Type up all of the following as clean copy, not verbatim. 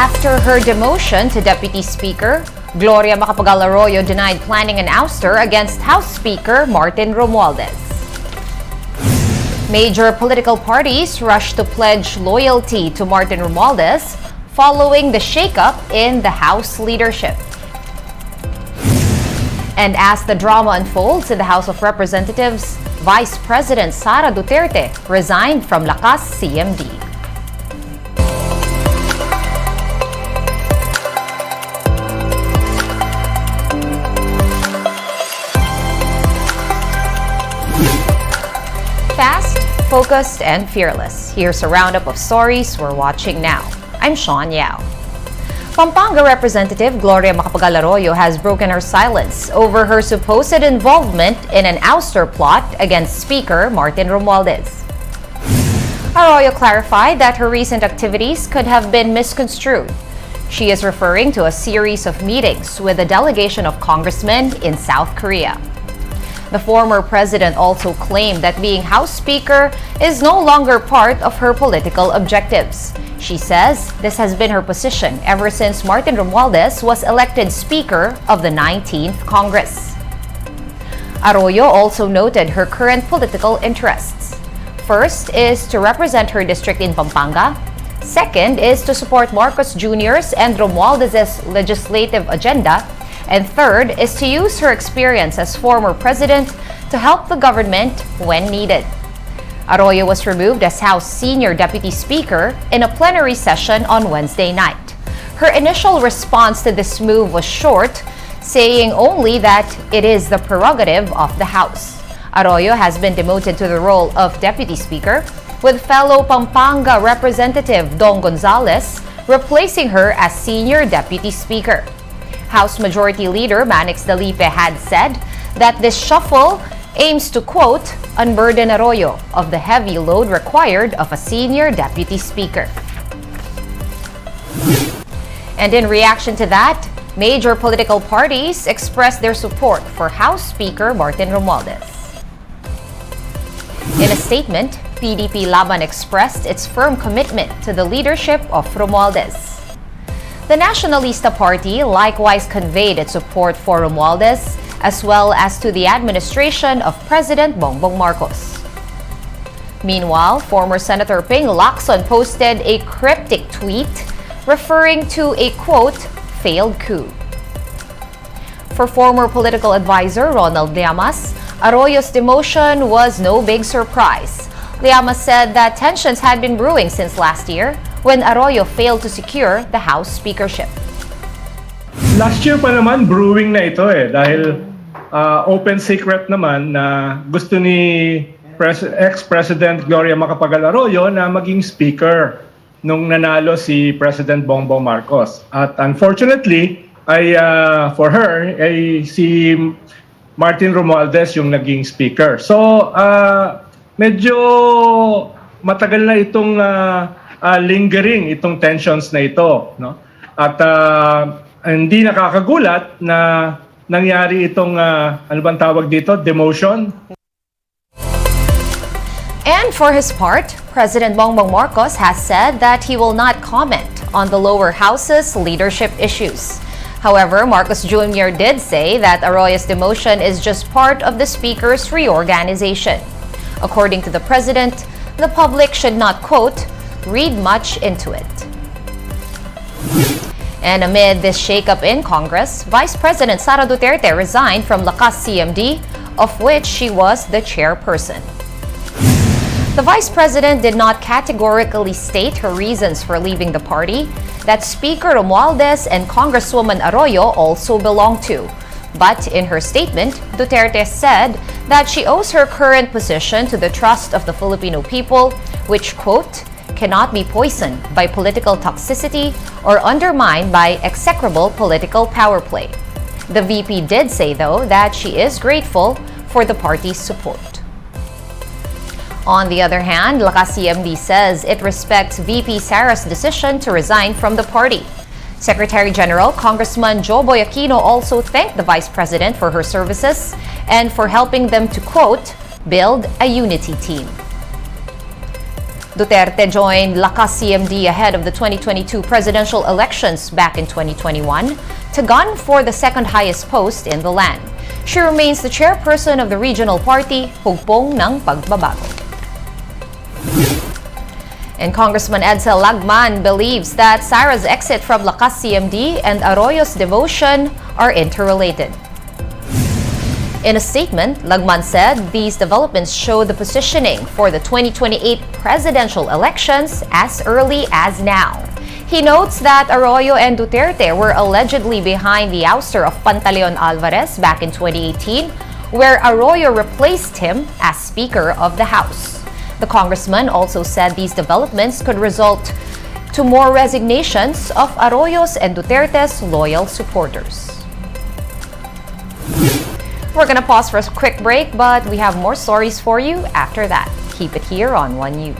After her demotion to Deputy Speaker, Gloria Macapagal-Arroyo denied planning an ouster against House Speaker Martin Romualdez. Major political parties rushed to pledge loyalty to Martin Romualdez following the shakeup in the House leadership. And as the drama unfolds in the House of Representatives, Vice President Sara Duterte resigned from Lakas CMD. Fast, focused, and fearless. Here's a roundup of stories we're watching now. I'm Sean Yao. Pampanga Representative Gloria Macapagal-Arroyo has broken her silence over her supposed involvement in an ouster plot against Speaker Martin Romualdez. Arroyo clarified that her recent activities could have been misconstrued. She is referring to a series of meetings with a delegation of congressmen in South Korea. The former president also claimed that being House Speaker is no longer part of her political objectives. She says this has been her position ever since Martin Romualdez was elected Speaker of the 19th Congress. Arroyo also noted her current political interests. First is to represent her district in Pampanga. Second is to support Marcos Jr.'s and Romualdez's legislative agenda. And third is to use her experience as former president to help the government when needed. Arroyo was removed as House Senior Deputy Speaker in a plenary session on Wednesday night. Her initial response to this move was short, saying only that it is the prerogative of the House. Arroyo has been demoted to the role of Deputy Speaker, with fellow Pampanga Representative Dong Gonzales replacing her as Senior Deputy Speaker. House Majority Leader Manix Dalipe had said that this shuffle aims to, quote, unburden Arroyo of the heavy load required of a senior deputy speaker. And in reaction to that, major political parties expressed their support for House Speaker Martin Romualdez. In a statement, PDP Laban expressed its firm commitment to the leadership of Romualdez. The Nacionalista Party likewise conveyed its support for Romualdez as well as to the administration of President Bongbong Marcos. Meanwhile, former Senator Ping Lacson posted a cryptic tweet referring to a, quote, failed coup. For former political advisor Ronald Llamas, Arroyo's demotion was no big surprise. Llamas said that tensions had been brewing since last year when Arroyo failed to secure the House speakership. Last year pa naman brewing na ito dahil open secret naman na gusto ni ex-President Gloria Macapagal-Arroyo na maging speaker nung nanalo si President Bongbong Marcos. At unfortunately, for her, si Martin Romualdez yung naging speaker. So, medyo matagal na itong lingering itong tensions na ito, no? At hindi nakakagulat na nangyari itong ano bang tawag dito, demotion. And for his part, President Bongbong Marcos has said that he will not comment on the lower house's leadership issues. However, Marcos Jr. did say that Arroyo's demotion is just part of the speaker's reorganization. According to the president, the public should not, quote, read much into it. And amid this shakeup in Congress, Vice President Sara Duterte resigned from Lakas CMD, of which she was the chairperson. The Vice President did not categorically state her reasons for leaving the party that Speaker Romualdez and Congresswoman Arroyo also belong to. But in her statement, Duterte said that she owes her current position to the trust of the Filipino people, which, quote, cannot be poisoned by political toxicity or undermined by execrable political power play. The VP did say, though, that she is grateful for the party's support. On the other hand, Lakas CMD says it respects VP Sara's decision to resign from the party. Secretary General Congressman Joboy Aquino also thanked the Vice President for her services and for helping them to, quote, build a unity team. Duterte joined Lakas CMD ahead of the 2022 presidential elections back in 2021 to gun for the second highest post in the land. She remains the chairperson of the regional party, Hugpong ng Pagbabago. And Congressman Edsel Lagman believes that Sara's exit from Lakas CMD and Arroyo's devotion are interrelated. In a statement, Lagman said these developments show the positioning for the 2028 presidential elections as early as now. He notes that Arroyo and Duterte were allegedly behind the ouster of Pantaleon Alvarez back in 2018, where Arroyo replaced him as Speaker of the House. The congressman also said these developments could result to more resignations of Arroyo's and Duterte's loyal supporters. We're gonna pause for a quick break, but we have more stories for you after that. Keep it here on One News.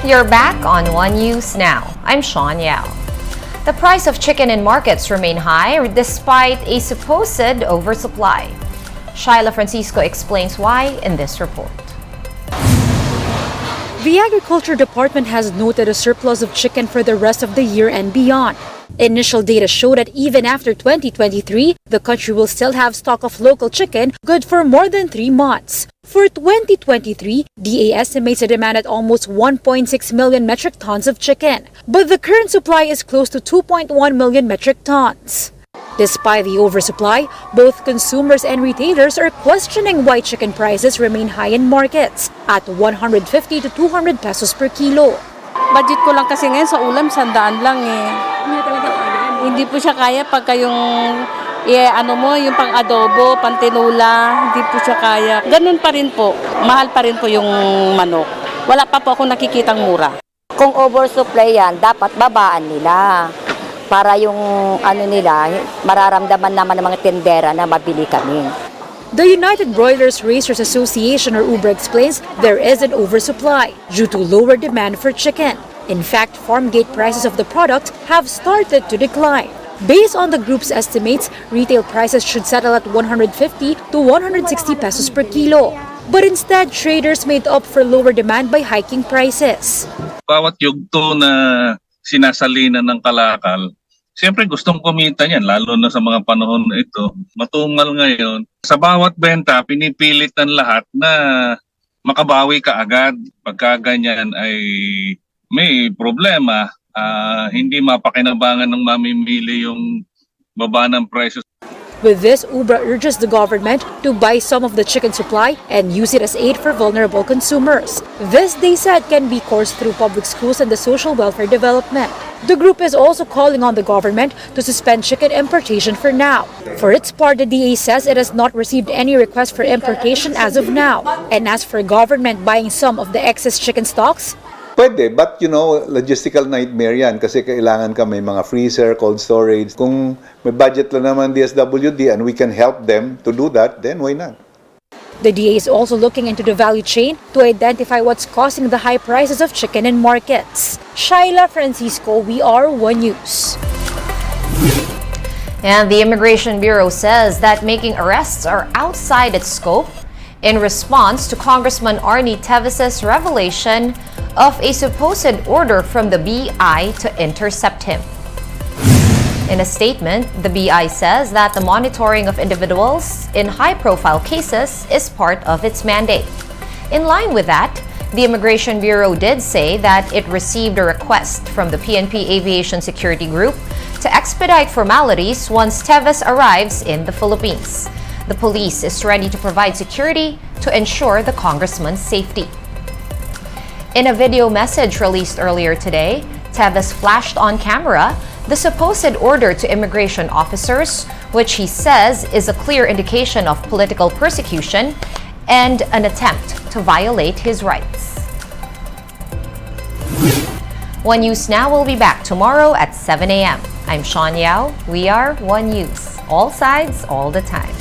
You're back on One News now. I'm Sean Yao. The price of chicken in markets remain high despite a supposed oversupply. Shyla Francisco explains why in this report. The Agriculture Department has noted a surplus of chicken for the rest of the year and beyond. Initial data show that even after 2023, the country will still have stock of local chicken good for more than 3 months. For 2023, DA estimates a demand at almost 1.6 million metric tons of chicken, but the current supply is close to 2.1 million metric tons. Despite the oversupply, both consumers and retailers are questioning why chicken prices remain high in markets at 150 to 200 pesos per kilo. Budget ko lang kasi ngayon sa ulam, 100 lang eh. Hindi po siya kaya pagka yung yung pang-adobo, pang-tinula, hindi po siya kaya. Ganun pa rin po, mahal pa rin po yung manok. Wala pa po akong nakikitang mura. Kung oversupply yan, dapat babaan nila. Para yung mararamdaman naman ng mga tendera na mabili kami. The United Broilers Raisers Association or UBRA explains there is an oversupply due to lower demand for chicken. In fact, farm gate prices of the product have started to decline. Based on the group's estimates, retail prices should settle at 150 to 160 pesos per kilo. But instead, traders made up for lower demand by hiking prices. Bawat yugto na sinasalinan ng kalakal, siyempre gustong kumita niyan, lalo na sa mga panahon na ito. Matumal ngayon. Sa bawat benta, pinipilit ng lahat na makabawi ka agad. Pagka ganyan ay may problema, hindi mapakinabangan ng mamimili yung baba ng presyo. With this, UBRA urges the government to buy some of the chicken supply and use it as aid for vulnerable consumers. This, they said, can be coursed through public schools and the social welfare development. The group is also calling on the government to suspend chicken importation for now. For its part, the DA says it has not received any request for importation as of now. And as for government buying some of the excess chicken stocks, Pwede, but logistical nightmare yan kasi kailangan ka may mga freezer, cold storage. Kung may budget lang naman DSWD and we can help them to do that, then why not? the DA is also looking into the value chain to identify what's causing the high prices of chicken in markets. Shaila Francisco, we are One News. And the Immigration Bureau says that making arrests are outside its scope in response to Congressman Arnie Tevis's revelation of a supposed order from the BI to intercept him. In a statement, the BI says that the monitoring of individuals in high-profile cases is part of its mandate. In line with that, the Immigration Bureau did say that it received a request from the PNP Aviation Security Group to expedite formalities once Teves arrives in the Philippines. The police is ready to provide security to ensure the congressman's safety. In a video message released earlier today, Teves flashed on camera the supposed order to immigration officers, which he says is a clear indication of political persecution and an attempt to violate his rights. One News Now will be back tomorrow at 7 a.m. I'm Sean Yao. We are One News. All sides, all the time.